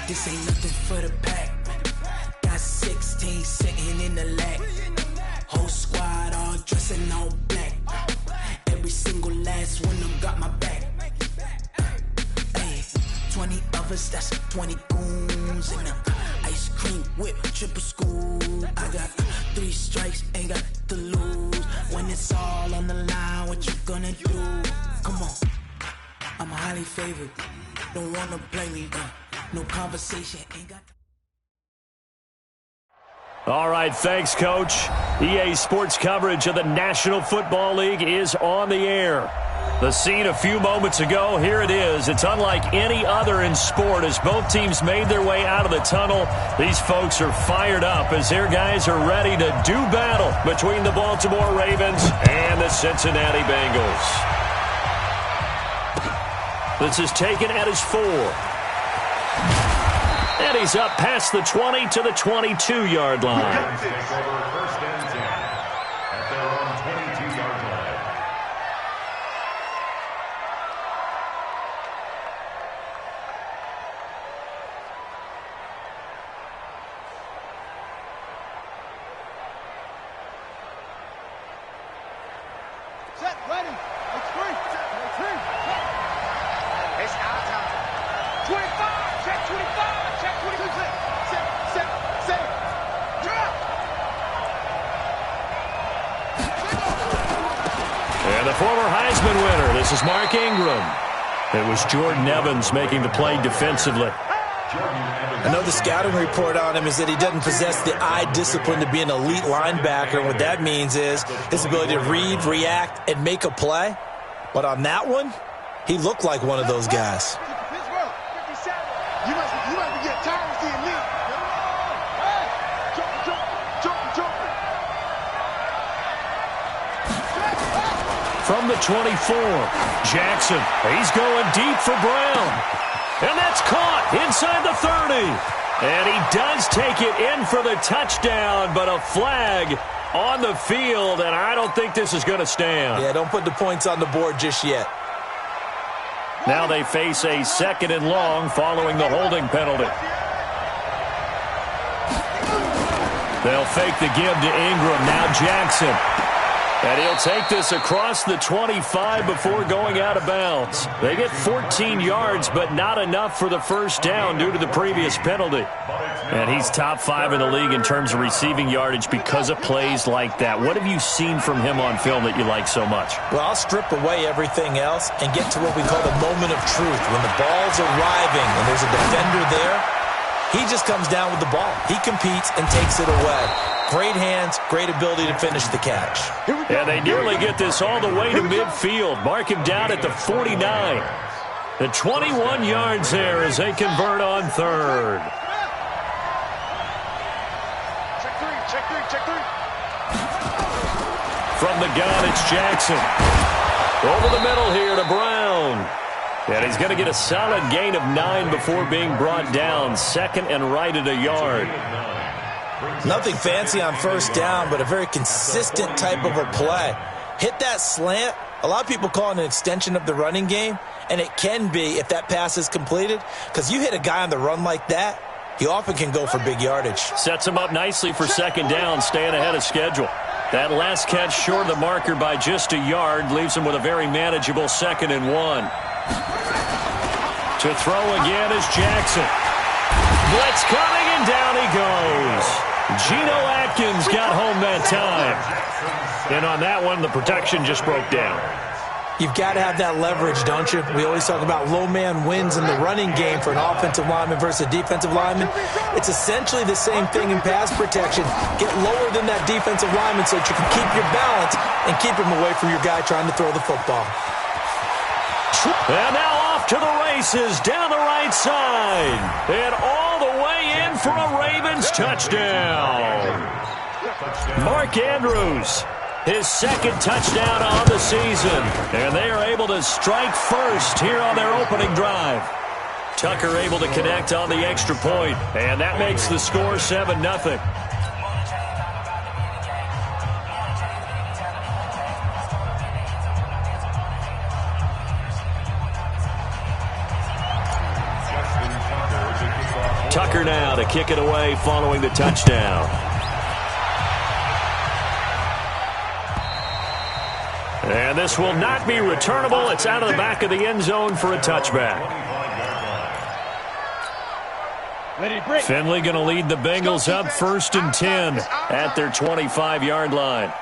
This ain't nothing for the pack. Got 16 sitting in the lag. Whole squad all dressing all black. Every single last one of them got my back. Hey, 20 of us, that's 20 goons in the ice cream whip, triple scoop. I got 3 strikes, ain't got to lose. When it's all on the line, what you gonna do? Come on, I'm highly favored. Don't wanna blame me, no conversation, ain't got. All right, thanks, Coach. EA Sports coverage of the National Football League is on the air. The scene a few moments ago, here it is. It's unlike any other in sport as both teams made their way out of the tunnel. These folks are fired up as their guys are ready to do battle between the Baltimore Ravens and the Cincinnati Bengals. This is taken at his 4. And he's up past the 20 to the 22-yard line. First and 10 at their own 22-yard line. Set, ready. It's free. It's free. It's our time. 25. Check 25. Check 22. Set. Drop. And the former Heisman winner, this is Mark Ingram. It was Jordan Evans making the play defensively. I know the scouting report on him is that he doesn't possess the eye discipline to be an elite linebacker. And what that means is his ability to read, react, and make a play. But on that one, he looked like one of those guys. Pittsburgh, 57. You must be getting tired of seeing me. Hey, jump. From the 24, Jackson. He's going deep for Brown. And that's caught inside the 30. And he does take it in for the touchdown, but a flag on the field, and I don't think this is going to stand. Yeah, don't put the points on the board just yet. Now they face a 2nd and long following the holding penalty. They'll fake the give to Ingram. Now Jackson. And he'll take this across the 25 before going out of bounds. They get 14 yards, but not enough for the first down due to the previous penalty. And he's top 5 in the league in terms of receiving yardage because of plays like that. What have you seen from him on film that you like so much? Well, I'll strip away everything else and get to what we call the moment of truth. When the ball's arriving and there's a defender there, he just comes down with the ball. He competes and takes it away. Great hands, great ability to finish the catch. And they nearly get this all the way to midfield. Mark him down at the 49. The 21 yards there as they convert on 3rd. Check three. From the gun, it's Jackson. Over the middle here to Brown. And he's going to get a solid gain of 9 before being brought down. 2nd and right at a yard. Nothing fancy on first down, but a very consistent type of a play. Hit that slant. A lot of people call it an extension of the running game, and it can be if that pass is completed, because you hit a guy on the run like that, he often can go for big yardage. Sets him up nicely for 2nd down, staying ahead of schedule. That last catch short of the marker by just a yard leaves him with a very manageable 2nd and 1. To throw again is Jackson. Blitz coming, and down he goes. Geno Atkins got home that time. And on that one, the protection just broke down. You've got to have that leverage, don't you? We always talk about low man wins in the running game for an offensive lineman versus a defensive lineman. It's essentially the same thing in pass protection. Get lower than that defensive lineman so that you can keep your balance and keep him away from your guy trying to throw the football. And now off to the races down the right side. And all the way in for a Ravens touchdown. Mark Andrews, his 2nd touchdown on the season. And they are able to strike first here on their opening drive. Tucker able to connect on the extra point. And that makes the score 7-0. Tucker now to kick it away following the touchdown. And this will not be returnable. It's out of the back of the end zone for a touchback. Finley going to lead the Bengals up 1st and 10 at their 25-yard line.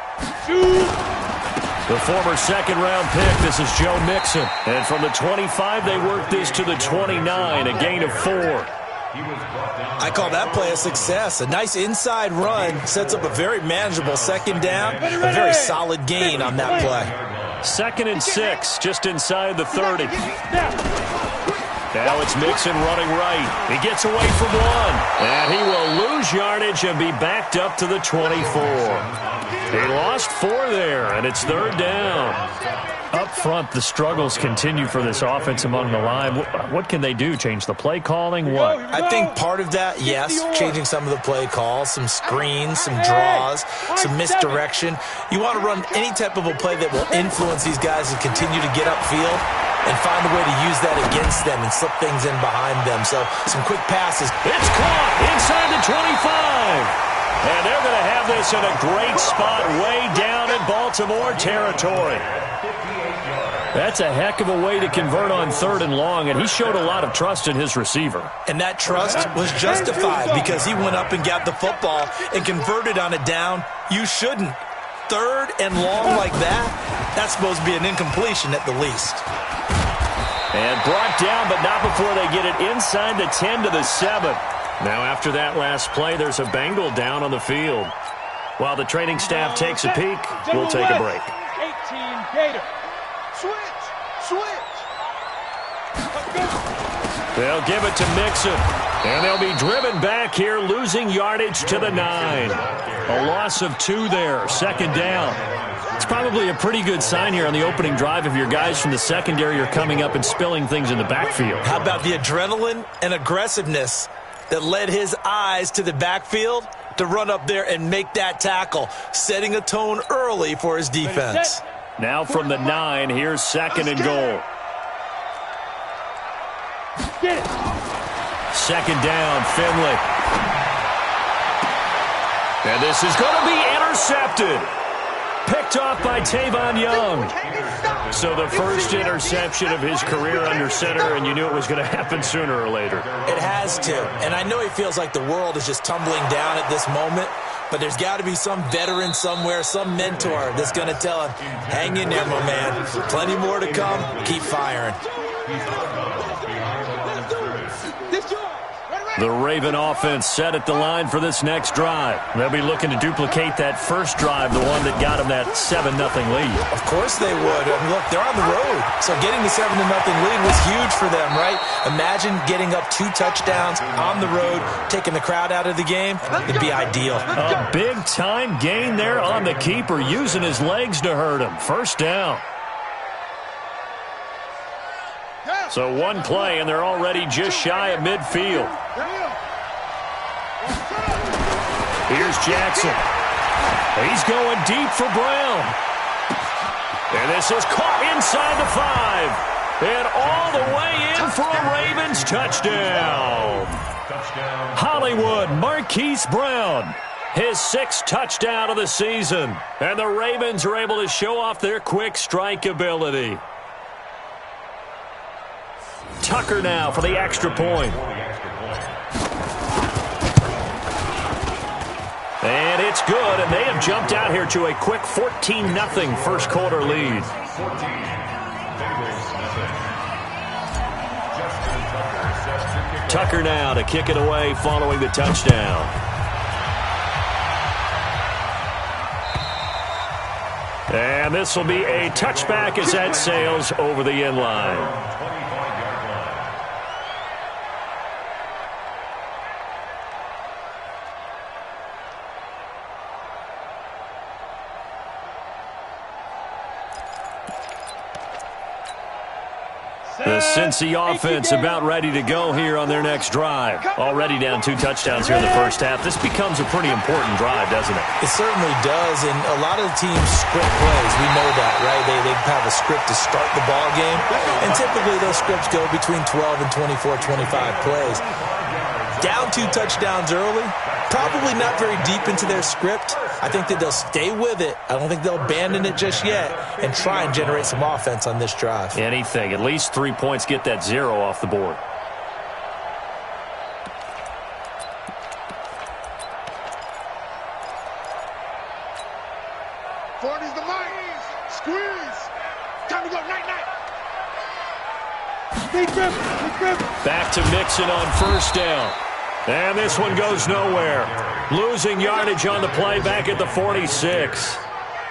The former second-round pick, this is Joe Mixon. And from the 25, they work this to the 29, a gain of 4. I call that play a success. A nice inside run sets up a very manageable second down. A very solid gain on that play. 2nd and 6, just inside the 30. Now it's Mixon running right. He gets away from 1. And he will lose yardage and be backed up to the 24. He lost 4 there, and it's 3rd down. Up front, the struggles continue for this offense among the line. What can they do? Change the play calling? What? I think part of that, yes, changing some of the play calls, some screens, some draws, some misdirection. You want to run any type of a play that will influence these guys to continue to get upfield and find a way to use that against them and slip things in behind them. So some quick passes. It's caught inside the 25. And they're going to have this in a great spot way down in Baltimore territory. That's a heck of a way to convert on 3rd and long, and he showed a lot of trust in his receiver. And that trust was justified because he went up and got the football and converted on a down. You shouldn't. 3rd and long like that, that's supposed to be an incompletion at the least. And brought down, but not before they get it inside the 10 to the 7. Now after that last play, there's a Bengal down on the field. While the training staff takes a peek, we'll take a break. 18 Gator. Switch. They'll give it to Mixon. And they'll be driven back here, losing yardage to the 9. A loss of 2 there, 2nd down. It's probably a pretty good sign here on the opening drive if your guys from the secondary are coming up and spilling things in the backfield. How about the adrenaline and aggressiveness that led his eyes to the backfield to run up there and make that tackle, setting a tone early for his defense. Now from the 9, here's 2nd and goal. 2nd down, Finley. And this is going to be intercepted. Picked off by Tavon Young. So the first interception of his career under center, and you knew it was going to happen sooner or later. It has to. And I know he feels like the world is just tumbling down at this moment, but there's got to be some veteran somewhere, some mentor that's going to tell him, hang in there, my man. Plenty more to come. Keep firing. The Raven offense set at the line for this next drive. They'll be looking to duplicate that first drive, the one that got them that 7-0 lead. Of course they would. I mean, look, they're on the road. So getting the 7-0 lead was huge for them, right? Imagine getting up 2 touchdowns on the road, taking the crowd out of the game. It'd be ideal. A big-time gain there on the keeper, using his legs to hurt him. First down. So one play, and they're already just shy of midfield. Here's Jackson. He's going deep for Brown. And this is caught inside the 5. And all the way in for a Ravens touchdown. Hollywood Marquise Brown, his 6th touchdown of the season. And the Ravens are able to show off their quick strike ability. Tucker now for the extra point. And it's good, and they have jumped out here to a quick 14-0 first quarter lead. Tucker now to kick it away following the touchdown. And this will be a touchback as that sails over the end line. The since the offense about ready to go here on their next drive. Already down 2 touchdowns here in the first half. This becomes a pretty important drive, doesn't it? It certainly does, and a lot of the teams script plays. We know that, right? They have a script to start the ball game, and typically those scripts go between 12 and 24, 25 plays. Down 2 touchdowns early, probably not very deep into their script. I think that they'll stay with it. I don't think they'll abandon it just yet and try and generate some offense on this drive. Anything. At least 3 points, get that 0 off the board. Forty's the mic. Squeeze. Time to go. Night-night. Back to Mixon on first down. And this one goes nowhere. Losing yardage on the play back at the 46.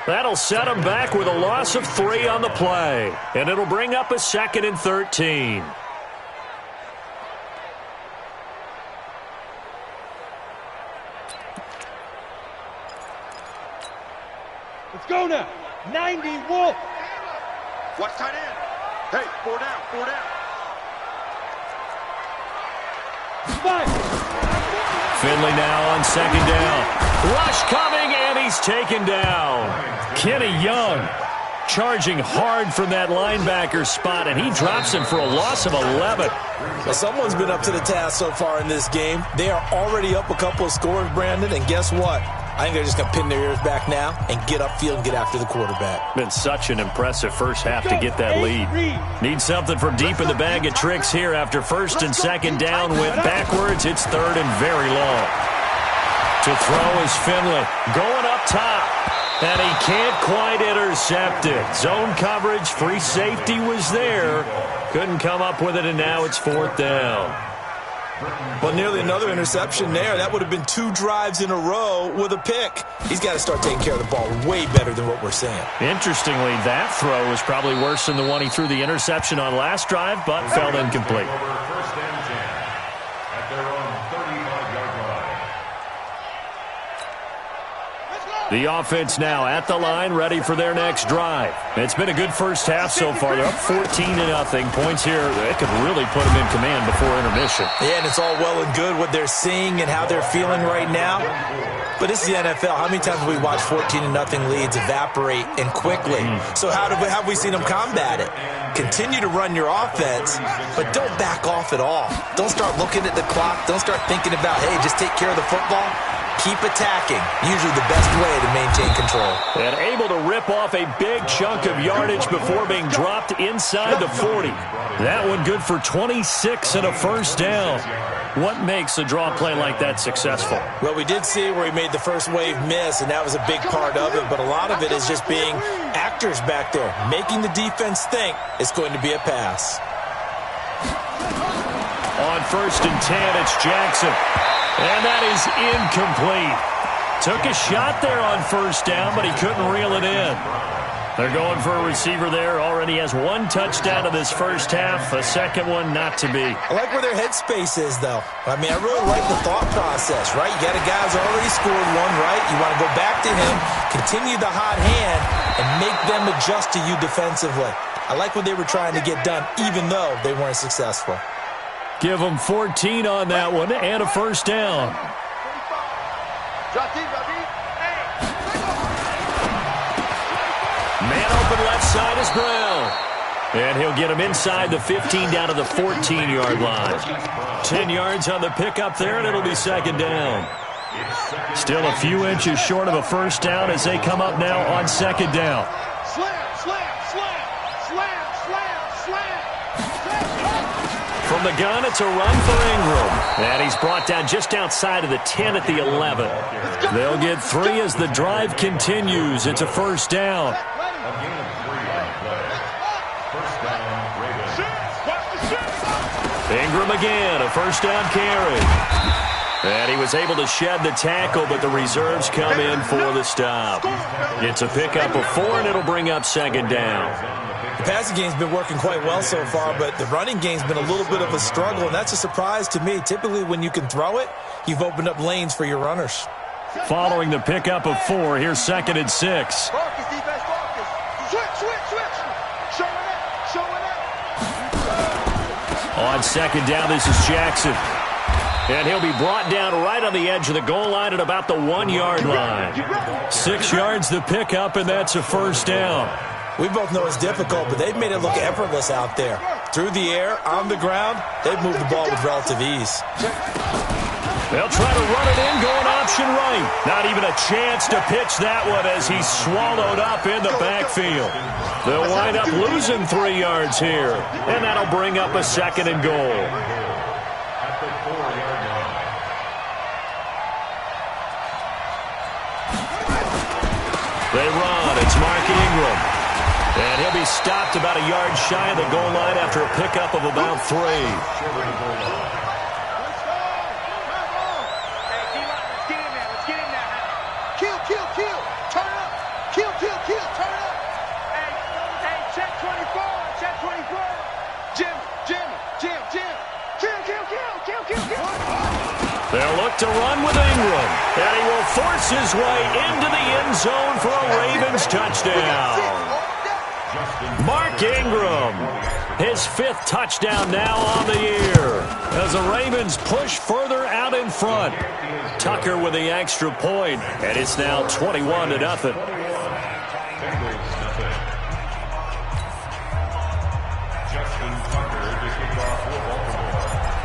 That'll set them back with a loss of 3 on the play. And it'll bring up a 2nd and 13. Let's go now. 90 Wolf. Watch tight end. Hey, 4 down. 4 down. Finley now on 2nd down. Rush coming, and he's taken down. Kenny Young charging hard from that linebacker spot, and he drops him for a loss of 11. Well, someone's been up to the task so far in this game. They are already up a couple of scores, Brandon, and guess what? I think they're just going to pin their ears back now and get upfield and get after the quarterback. Been such an impressive first half to get that lead. Need something from deep in the bag of tricks here after 1st and 2nd down. Went backwards. It's 3rd and very long. To throw is Finley. Going up top. And he can't quite intercept it. Zone coverage, free safety was there. Couldn't come up with it, and now it's 4th down. Well, nearly another interception there. That would have been 2 drives in a row with a pick. He's got to start taking care of the ball way better than what we're seeing. Interestingly, that throw was probably worse than the one he threw the interception on last drive, but fell incomplete. First and 10 at their own 35-yard line. The offense now at the line, ready for their next drive. It's been a good first half so far. They're up 14-0. Points here, they could really put them in command before intermission. Yeah, and it's all well and good what they're seeing and how they're feeling right now. But this is the NFL. How many times have we watched 14-0 leads evaporate and quickly? So how have we seen them combat it? Continue to run your offense, but don't back off at all. Don't start looking at the clock. Don't start thinking about, hey, just take care of the football. Keep attacking. Usually the best way to maintain control. And able to rip off a big chunk of yardage before being dropped inside the 40. That one good for 26 and a first down. What makes a draw play like that successful? Well, we did see where he made the first wave miss, and that was a big part of it. But a lot of it is just being actors back there, making the defense think it's going to be a pass. On 1st and 10, it's Jackson. And that is incomplete. Took a shot there on first down, but he couldn't reel it in. They're going for a receiver there. Already has 1 touchdown in this first half. A second one not to be. I like where their headspace is, though. I mean, I really like the thought process, right? You got a guy who's already scored 1, right? You want to go back to him, continue the hot hand, and make them adjust to you defensively. I like what they were trying to get done, even though they weren't successful. Give them 14 on that one and a first down. Man open left side is Brown. And he'll get him inside the 15 down to the 14-yard line. 10 yards on the pickup there, and it'll be 2nd down. Still a few inches short of a first down as they come up now on 2nd down. From the gun, it's a run for Ingram. And he's brought down just outside of the 10 at the 11. They'll get 3 as the drive continues. It's a first down. Ingram again, a first down carry. And he was able to shed the tackle, but the reserves come in for the stop. It's a pickup of 4, and it'll bring up 2nd down. The passing game's been working quite well so far, but the running game's been a little bit of a struggle, and that's a surprise to me. Typically, when you can throw it, you've opened up lanes for your runners. Following the pickup of 4, here's 2nd and 6. Focus, defense, focus. Switch. Showing up. On second down, this is Jackson. And he'll be brought down right on the edge of the goal line at about the 1-yard line. 6 yards the pickup, and that's a first down. We both know it's difficult, but they've made it look effortless out there. Through the air, on the ground, they've moved the ball with relative ease. They'll try to run it in, going option right. Not even a chance to pitch that one as he's swallowed up in the backfield. They'll wind up losing 3 yards here, and that'll bring up a second and goal. At the 4-yard line. They run. It's Mark Ingram. And he'll be stopped about a yard shy of the goal line after a pickup of about 3. They'll look to run with Ingram, and he will force his way into the end zone for a Ravens touchdown. Mark Ingram, his 5th touchdown now on the year, as the Ravens push further out in front. Tucker with the extra point, and it's now 21-0.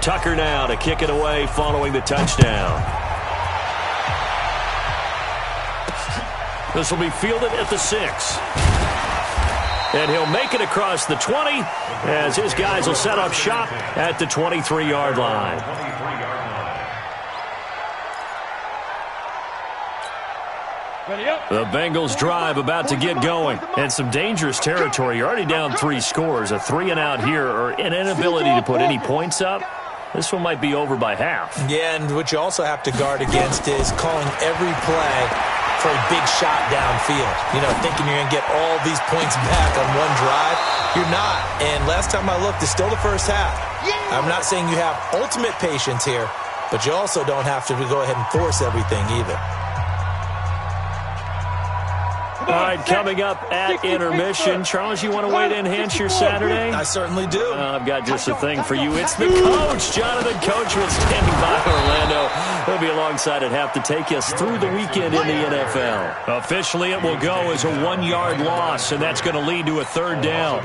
Tucker now to kick it away following the touchdown. This will be fielded at the 6. And he'll make it across the 20 as his guys will set up shop at the 23-yard line. The Bengals drive about to get going. And some dangerous territory. You're already down 3 scores. A 3-and-out here or an inability to put any points up. This one might be over by half. Yeah, and what you also have to guard against is calling every play for a big shot downfield. You know, thinking you're going to get all these points back on one drive. You're not. And last time I looked, it's still the first half. I'm not saying you have ultimate patience here, but you also don't have to go ahead and force everything either. All right, coming up at intermission. Charles, you want to wait to enhance your Saturday? I certainly do. I've got just a thing for you. It's the coach, Jonathan Coachman, standing by Orlando. He'll be alongside at half to take us through the weekend in the NFL. Officially, it will go as a 1-yard loss, and that's going to lead to a 3rd down.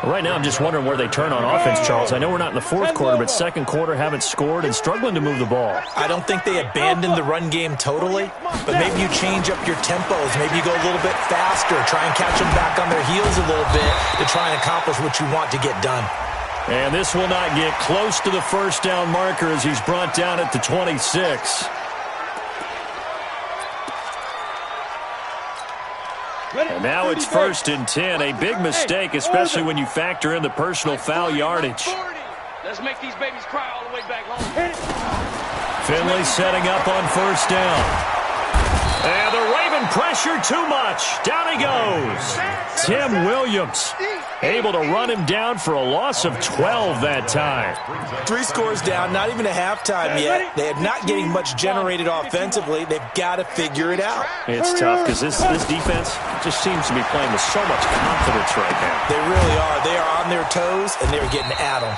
Right now, I'm just wondering where they turn on offense, Charles. I know we're not in the 4th quarter, but 2nd quarter haven't scored and struggling to move the ball. I don't think they abandoned the run game totally, but maybe you change up your tempos. Maybe you go a little bit faster, try and catch them back on their heels a little bit to try and accomplish what you want to get done. And this will not get close to the first down marker as he's brought down at the 26. And now it's 1st and 10. A big mistake, especially when you factor in the personal foul yardage. Let's make these babies cry all the way back home. Finley setting up on 1st down. And the Raven pressure too much. Down he goes. Tim Williams able to run him down for a loss of 12 that time. 3 scores down, not even a halftime yet. They are not getting much generated offensively. They've got to figure it out. It's tough because this defense just seems to be playing with so much confidence right now. They really are. They are on their toes, and they're getting at them.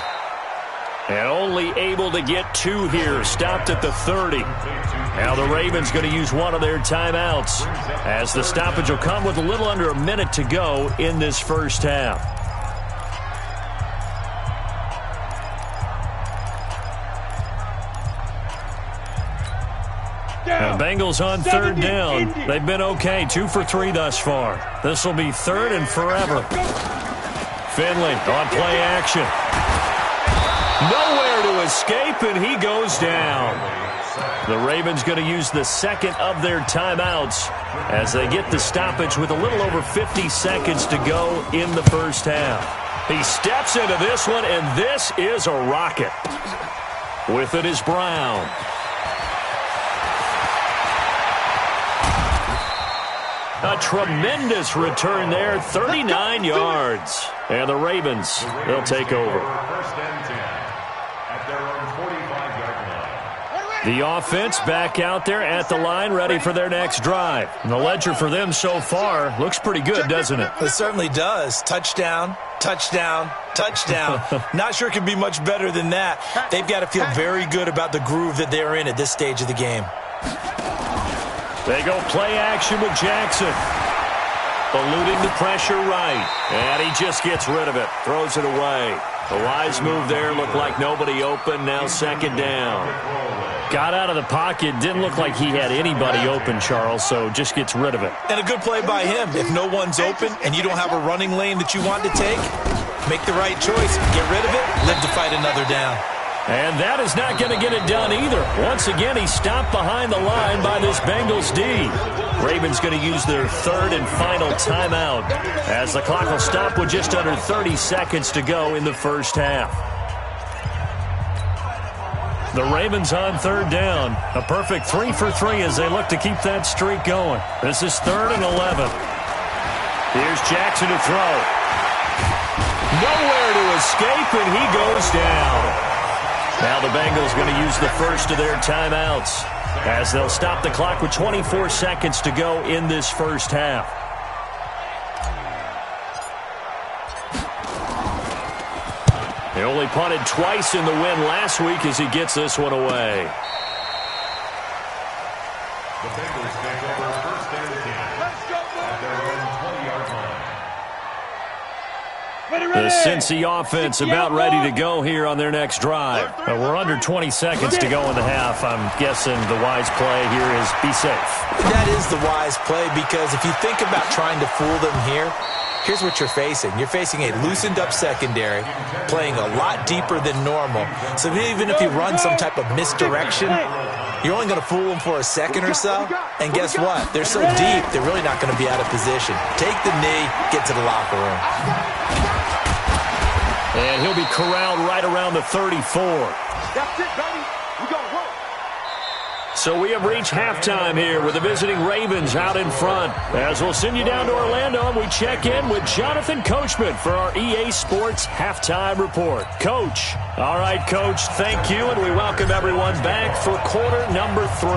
And only able to get 2 here. Stopped at the 30. Now the Ravens going to use one of their timeouts as the stoppage will come with a little under a minute to go in this first half. The Bengals on 3rd down. They've been okay. 2 for 3 thus far. This will be 3rd and forever. Finley on play action. Nowhere to escape, and he goes down. The Ravens going to use the 2nd of their timeouts as they get the stoppage with a little over 50 seconds to go in the first half. He steps into this one, and this is a rocket. With it is Brown. A tremendous return there, 39 yards. And the Ravens, they'll take over. 1st and 10 at their own 45-yard line. The offense back out there at the line, ready for their next drive. And the ledger for them so far looks pretty good, doesn't it? It certainly does. Touchdown, touchdown, Touchdown. Not sure it can be much better than that. They've got to feel very good about the groove that they're in at this stage of the game. They go play action with Jackson. Eluding the pressure right. And he just gets rid of it. Throws it away. The wise move there. Looked like nobody open. Now second down. Got out of the pocket. Didn't look like he had anybody open, Charles, so just gets rid of it. And a good play by him. If no one's open and you don't have a running lane that you want to take, make the right choice. Get rid of it. Live to fight another down. And that is not going to get it done either. Once again, he's stopped behind the line by this Bengals D. Ravens going to use their third and final timeout as the clock will stop with just under 30 seconds to go in the first half. The Ravens on third down. A perfect 3 for 3 as they look to keep that streak going. This is 3rd and 11. Here's Jackson to throw. Nowhere to escape, and he goes down. Now the Bengals going to use the first of their timeouts as they'll stop the clock with 24 seconds to go in this first half. He only punted twice in the win last week as he gets this one away. The Bengals take over first and 10 at their own 20-yard line. The Cincy offense about ready to go here on their next drive. We're under 20 seconds to go in the half. I'm guessing the wise play here is be safe. That is the wise play because if you think about trying to fool them here, here's what you're facing. You're facing a loosened-up secondary, playing a lot deeper than normal. So even if you run some type of misdirection, you're only going to fool them for a second or so. And guess what? They're so deep, they're really not going to be out of position. Take the knee, get to the locker room. And he'll be corralled right around the 34. That's it, baby. We got to work. So we have reached halftime here with the visiting Ravens out in front. As we'll send you down to Orlando, and we check in with Jonathan Coachman for our EA Sports Halftime Report. Coach. All right, Coach, thank you, and we welcome everyone back for quarter number 3.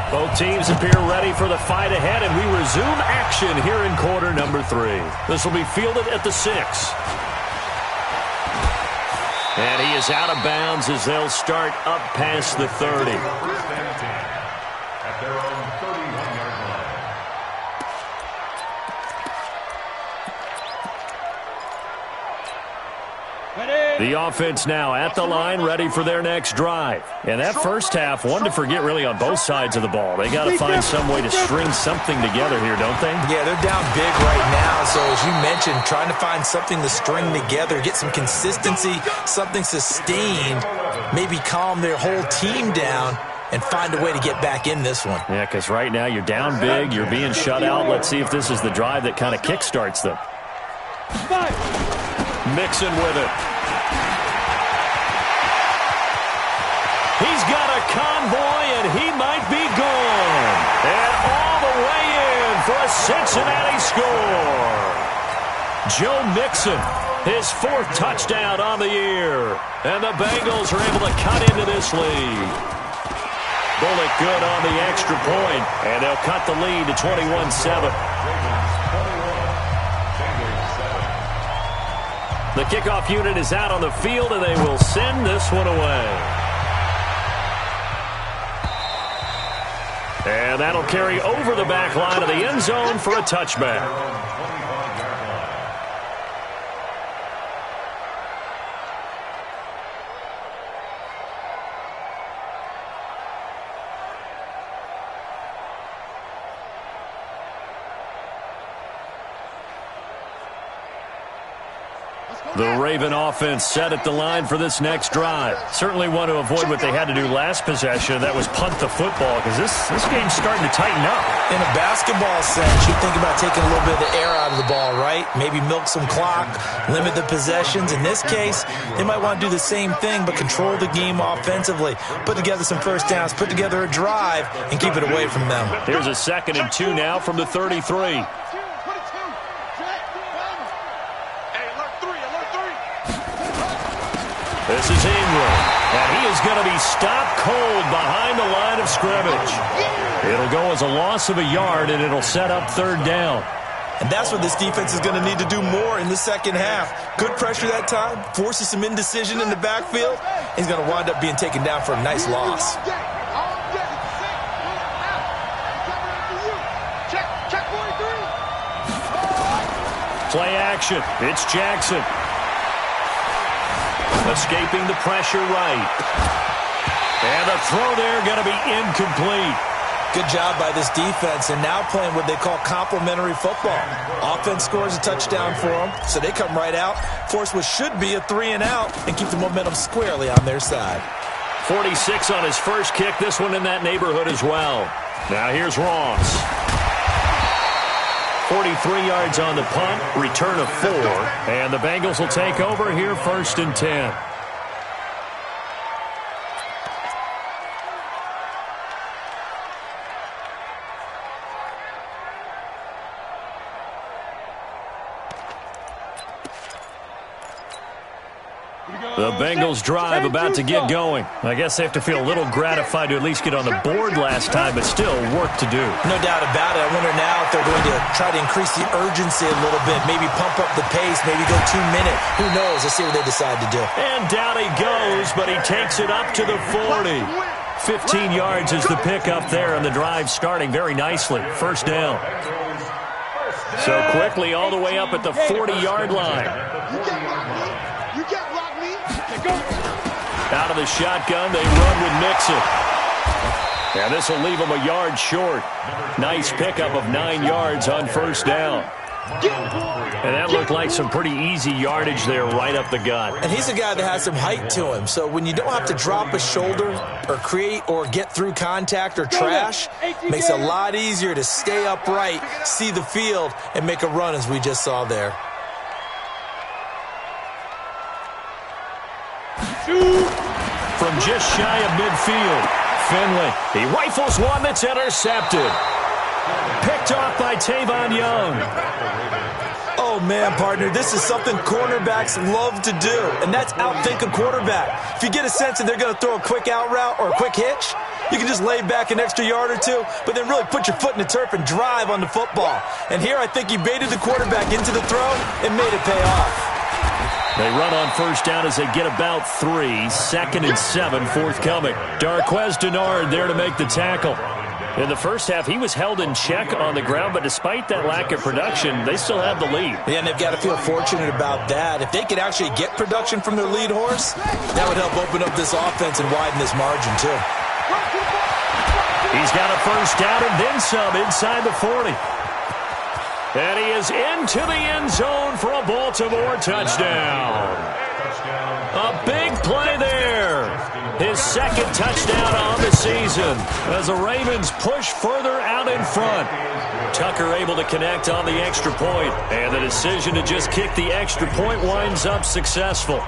Both teams appear ready for the fight ahead, and we resume action here in quarter number 3. This will be fielded at the 6. And he is out of bounds as they'll start up past the 30. First and 10 at their own 31-yard line. The offense now at the line, ready for their next drive. And that first half, one to forget really on both sides of the ball. They got to find some way to string something together here, don't they? Yeah, they're down big right now. So as you mentioned, trying to find something to string together, get some consistency, something sustained, maybe calm their whole team down and find a way to get back in this one. Yeah, because right now you're down big, you're being shut out. Let's see if this is the drive that kind of kickstarts them. Mixon with it. He's got a convoy, and he might be gone. And all the way in for a Cincinnati score. Joe Mixon, his 4th touchdown on the year. And the Bengals are able to cut into this lead. Bullock good on the extra point, and they'll cut the lead to 21-7. The kickoff unit is out on the field, and they will send this one away. And that'll carry over the back line of the end zone for a touchback. The Raven offense set at the line for this next drive. Certainly want to avoid what they had to do last possession. That was punt the football because this game's starting to tighten up. In a basketball sense, you think about taking a little bit of the air out of the ball, right? Maybe milk some clock, limit the possessions. In this case, they might want to do the same thing but control the game offensively. Put together some first downs, put together a drive, and keep it away from them. Here's a 2nd and 2 now from the 33. This is Ingram, and he is going to be stopped cold behind the line of scrimmage. It'll go as a loss of a yard, and it'll set up 3rd down. And that's what this defense is going to need to do more in the second half. Good pressure that time, forces some indecision in the backfield. He's going to wind up being taken down for a nice loss. Play action. It's Jackson. Escaping the pressure right. And the throw there going to be incomplete. Good job by this defense, and now playing what they call complementary football. Offense scores a touchdown for them, so they come right out, force what should be a 3-and-out, and keep the momentum squarely on their side. 46 on his first kick, this one in that neighborhood as well. Now here's Ross. 43 yards on the punt, return of 4, and the Bengals will take over here 1st and 10. The Bengals drive about to get going. I guess they have to feel a little gratified to at least get on the board last time, but still work to do. No doubt about it. I wonder now if they're going to try to increase the urgency a little bit, maybe pump up the pace, maybe go 2-minute. Who knows? Let's see what they decide to do. And down he goes, but he takes it up to the 40. 15 yards is the pickup there, and the drive starting very nicely. 1st down. So quickly all the way up at the 40-yard line. Out of the shotgun, they run with Mixon. And this will leave them a yard short. Nice pickup of 9 yards on 1st down. And that looked like some pretty easy yardage there right up the gut. And he's a guy that has some height to him. So when you don't have to drop a shoulder or create or get through contact or trash, makes it a lot easier to stay upright, see the field, and make a run as we just saw there. From just shy of midfield, Finley. He rifles one that's intercepted. Picked off by Tavon Young. Oh, man, partner, this is something cornerbacks love to do, and that's outthink a quarterback. If you get a sense that they're going to throw a quick out route or a quick hitch, you can just lay back an extra yard or two, but then really put your foot in the turf and drive on the football. And here I think he baited the quarterback into the throw and made it pay off. They run on 1st down as they get about 3. 2nd and 7 forthcoming. Darquez Denard there to make the tackle. In the first half, he was held in check on the ground, but despite that lack of production, they still have the lead. Yeah, and they've got to feel fortunate about that. If they could actually get production from their lead horse, that would help open up this offense and widen this margin, too. He's got a 1st down and then some inside the 40. And he is into the end zone for a Baltimore touchdown. A big play there. His 2nd touchdown on the season as the Ravens push further out in front. Tucker able to connect on the extra point, and the decision to just kick the extra point winds up successful.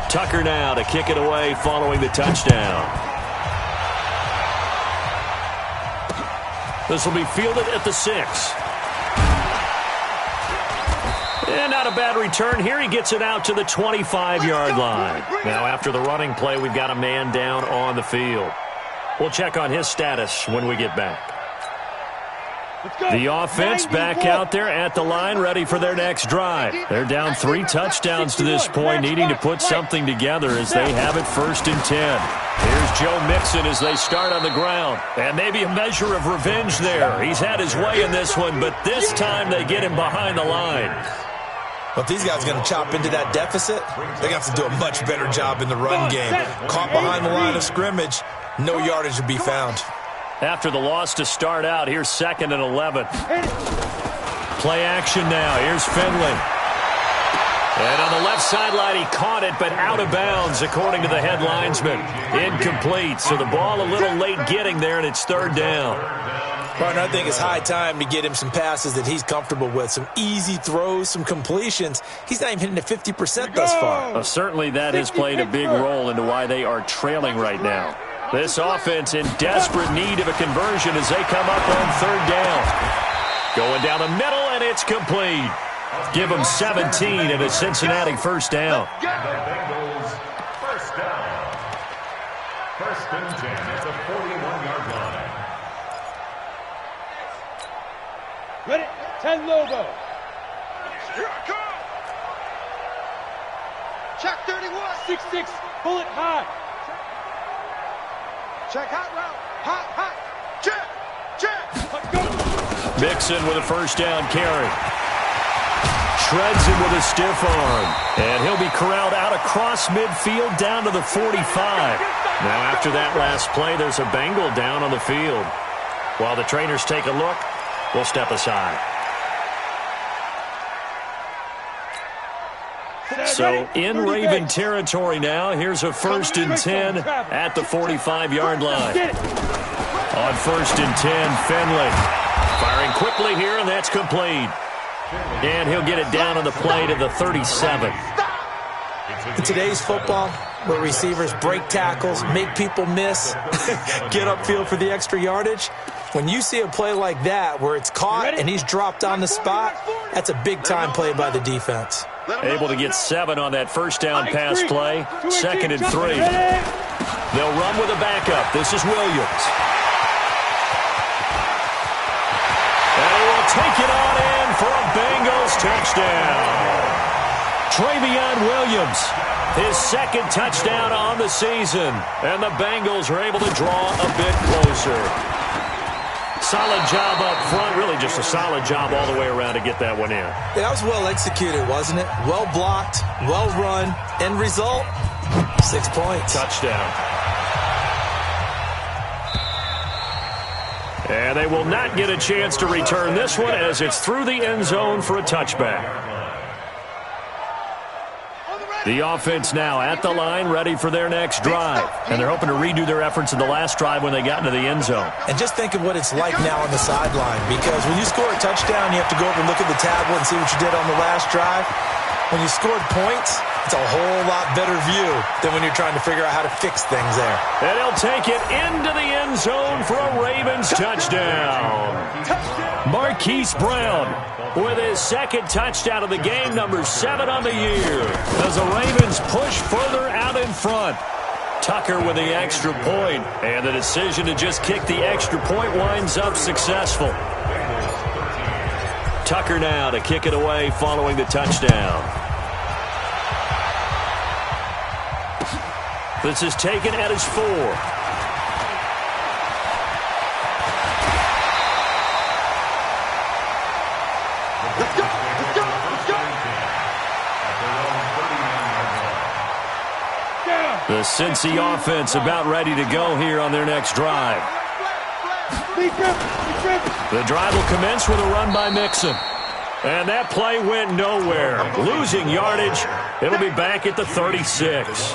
Tucker now to kick it away following the touchdown. This will be fielded at the 6. And not a bad return here. He gets it out to the 25-yard line. Now after the running play, we've got a man down on the field. We'll check on his status when we get back. The offense back out there at the line, ready for their next drive. They're down 3 touchdowns to this point, needing to put something together as they have it 1st and 10. Here's Joe Mixon as they start on the ground. And maybe a measure of revenge there. He's had his way in this one, but this time they get him behind the line. Well, if these guys are going to chop into that deficit, they're going to have to do a much better job in the run game. Caught behind the line of scrimmage, no yardage to be found. After the loss to start out, here's 2nd and 11. Play action now. Here's Finley. And on the left sideline, he caught it, but out of bounds, according to the head linesman. Incomplete, so the ball a little late getting there, and it's 3rd down. Partner, I think it's high time to get him some passes that he's comfortable with, some easy throws, some completions. He's not even hitting at 50% thus far. Certainly that has played a big role into why they are trailing right now. This offense in desperate need of a conversion as they come up on 3rd down. Going down the middle, and it's complete. Give them 17 and a Cincinnati 1st down. First and 10 at the 41-yard line. Ready? 10 Lobo. Here I come. Check 31. 6-6. Bullet high. Check hot route. Hot. Check. Let's go. Mixon with a first down carry. Shreds him with a stiff arm. And he'll be corralled out across midfield down to the 45. Now after that last play, there's a Bengal down on the field. While the trainers take a look, we'll step aside. So in Raven territory now, here's a first and 10 at the 45-yard line. On first and 10, Finley. Firing quickly here, and that's complete. And he'll get it down on the play to the 37. In today's football, where receivers break tackles, make people miss, get upfield for the extra yardage, when you see a play like that where it's caught and he's dropped on the spot, that's a big-time play by the defense. Able to get 7 on that first down pass play. Second and 3. They'll run with a backup. This is Williams. And he will take it on in for a Bengals touchdown. Travion Williams, his second touchdown on the season. And the Bengals are able to draw a bit closer. Solid job up front. Really just a solid job all the way around to get that one in. Yeah, that was well executed, wasn't it? Well blocked, well run. End result, 6 points. Touchdown. And they will not get a chance to return this one as it's through the end zone for a touchback. The offense now at the line, ready for their next drive. And they're hoping to redo their efforts in the last drive when they got into the end zone. And just think of what it's like now on the sideline, because when you score a touchdown, you have to go over and look at the tablet and see what you did on the last drive. When you scored points, it's a whole lot better view than when you're trying to figure out how to fix things there. And he'll take it into the end zone for a Ravens touchdown. Marquise Brown with his second touchdown of the game, number 7 on the year, as the Ravens push further out in front. Tucker with the extra point, and the decision to just kick the extra point winds up successful. Tucker now to kick it away following the touchdown. This is taken at his 4. The Cincy offense about ready to go here on their next drive. The drive will commence with a run by Mixon. And that play went nowhere. Losing yardage. It'll be back at the 36.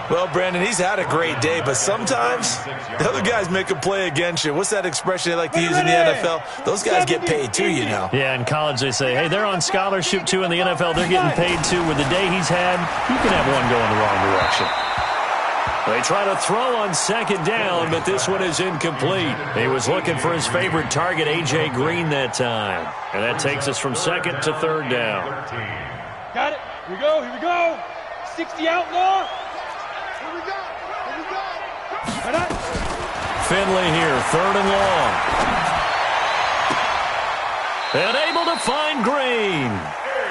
Well, Brandon, he's had a great day, but sometimes the other guys make a play against you. What's that expression they like to use in the NFL? Those guys get paid too, you know. Yeah, in college they say, hey, they're on scholarship too. In the NFL, they're getting paid too. With the day he's had, you can have one going the wrong direction. They try to throw on second down, but this one is incomplete. He was looking for his favorite target, A.J. Green, that time. And that takes us from second to third down. Got it. Here we go. 60 outlaw. Finley here, third and long. And able to find Green.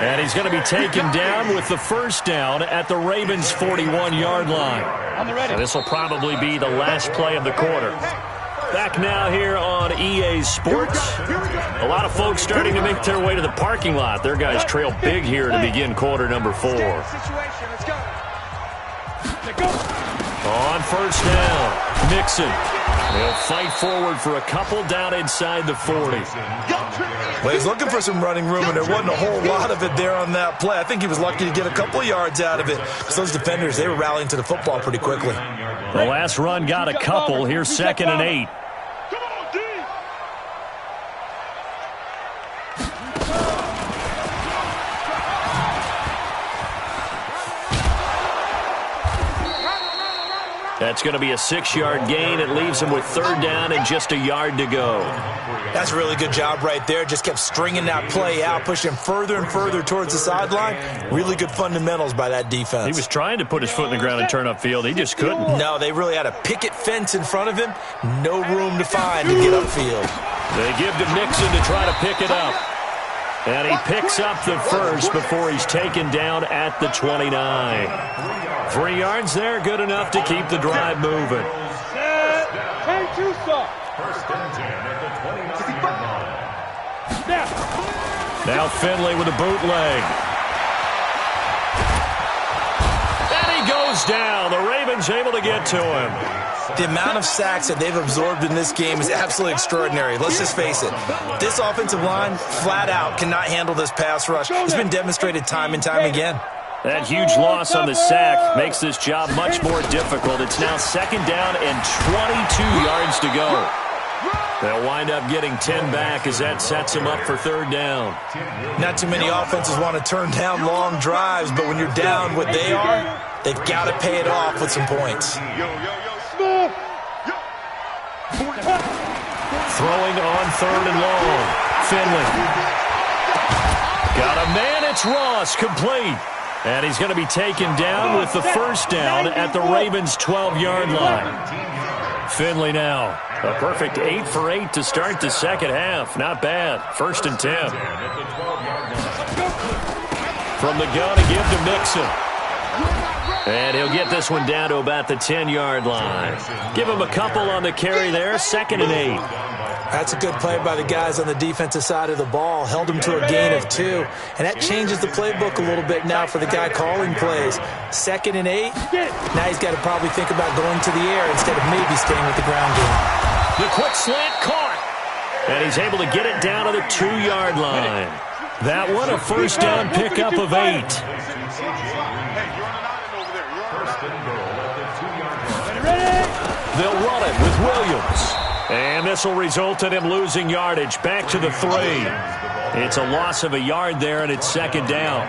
And he's going to be taken down with the first down at the Ravens' 41-yard line. And this will probably be the last play of the quarter. Back now here on EA Sports. A lot of folks starting to make their way to the parking lot. Their guys trail big here to begin quarter number 4. On first down, Mixon. They'll fight forward for a couple down inside the 40. Well, he's looking for some running room, and there wasn't a whole lot of it there on that play. I think he was lucky to get a couple of yards out of it. Because those defenders, they were rallying to the football pretty quickly. The last run got a couple. Here's second and 8. That's going to be a 6-yard gain. It leaves him with 3rd down and just a yard to go. That's a really good job right there. Just kept stringing that play out, pushing him further and further towards the sideline. Really good fundamentals by that defense. He was trying to put his foot in the ground and turn upfield. He just couldn't. No, they really had a picket fence in front of him. No room to find to get upfield. They give to Mixon to try to pick it up. And he picks up the first before he's taken down at the 29. 3 yards there, good enough to keep the drive moving. First and 10 at the 29-yard line. Now Finley with a bootleg. And he goes down. The Ravens able to get to him. The amount of sacks that they've absorbed in this game is absolutely extraordinary. Let's just face it. This offensive line, flat out, cannot handle this pass rush. It's been demonstrated time and time again. That huge loss on the sack makes this job much more difficult. It's now 2nd down and 22 yards to go. They'll wind up getting 10 back as that sets them up for 3rd down. Not too many offenses want to turn down long drives, but when you're down what they are, they've got to pay it off with some points. Throwing on 3rd and long. Finley. Got a man, it's Ross, complete. And he's going to be taken down with the 1st down at the Ravens' 12-yard line. Finley now. A perfect 8 for 8 to start the second half. Not bad. 1st and 10. From the gun to give to Mixon. And he'll get this one down to about the 10-yard line. Give him a couple on the carry there. 2nd and 8. That's a good play by the guys on the defensive side of the ball. Held him to a gain of 2. And that changes the playbook a little bit now for the guy calling plays. 2nd and 8. Now he's got to probably think about going to the air instead of maybe staying with the ground game. The quick slant caught. And he's able to get it down to the 2-yard line. That one a 1st down pickup of 8. They'll run it with Williams. And this will result in him losing yardage. Back to the 3. It's a loss of a yard there, and it's 2nd down.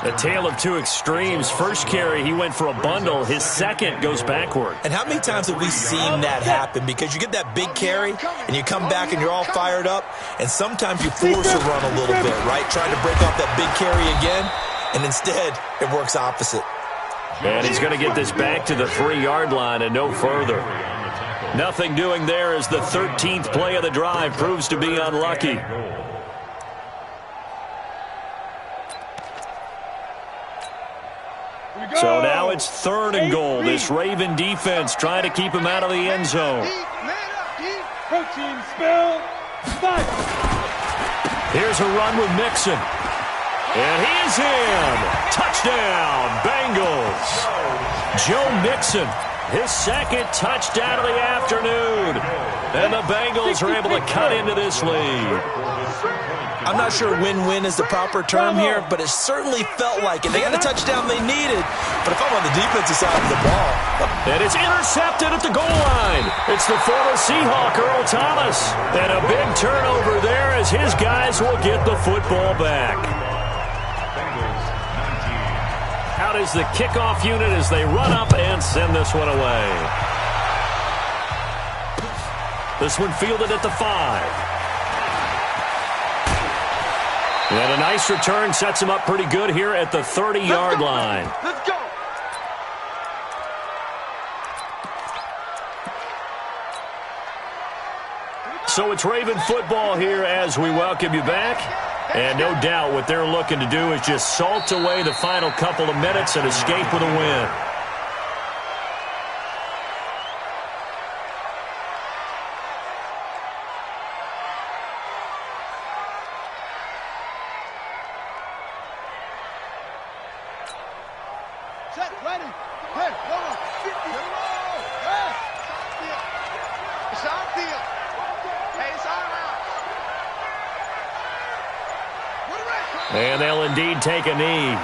A tale of two extremes. First carry, he went for a bundle. His second goes backward. And how many times have we seen that happen? Because you get that big carry, and you come back and you're all fired up, and sometimes you force a run a little bit, right? Trying to break off that big carry again, and instead it works opposite. And he's going to get this back to the 3-yard line and no further. Nothing doing there as the 13th play of the drive proves to be unlucky. So now it's 3rd and goal. This Raven defense trying to keep him out of the end zone. Protein spill. Here's a run with Mixon. And he is in. Touchdown, Bengals. Joe Mixon, his 2nd touchdown of the afternoon. And the Bengals are able to cut into this lead. I'm not sure win-win is the proper term here, but it certainly felt like it. They got the touchdown they needed, but if I'm on the defensive side of the ball. And it's intercepted at the goal line. It's the former Seahawk, Earl Thomas. And a big turnover there as his guys will get the football back. Out is the kickoff unit as they run up and send this one away. This one fielded at the 5. And a nice return sets him up pretty good here at the 30-yard line. Let's go. So it's Raven football here as we welcome you back. And no doubt what they're looking to do is just salt away the final couple of minutes and escape with a win. Set, ready. Hey, hold on. Get the ball. Hey. It's our deal. Hey, it's our house. And they'll indeed take a knee.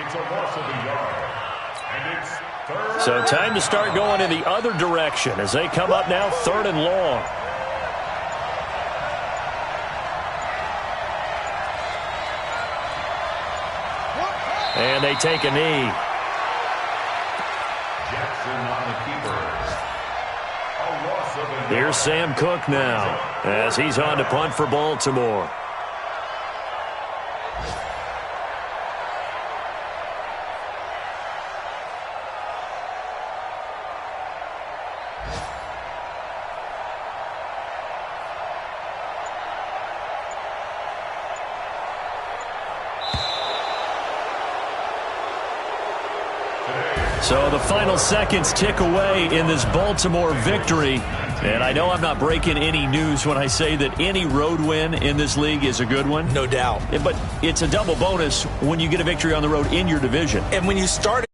It's a loss of a yard. And it's 3rd. So time to start going in the other direction as they come up now 3rd and long. And they take a knee. Jackson on the keeper. A loss of a Here's Sam Cook now as he's on to punt for Baltimore. So the final seconds tick away in this Baltimore victory. And I know I'm not breaking any news when I say that any road win in this league is a good one. No doubt. But it's a double bonus when you get a victory on the road in your division. And when you start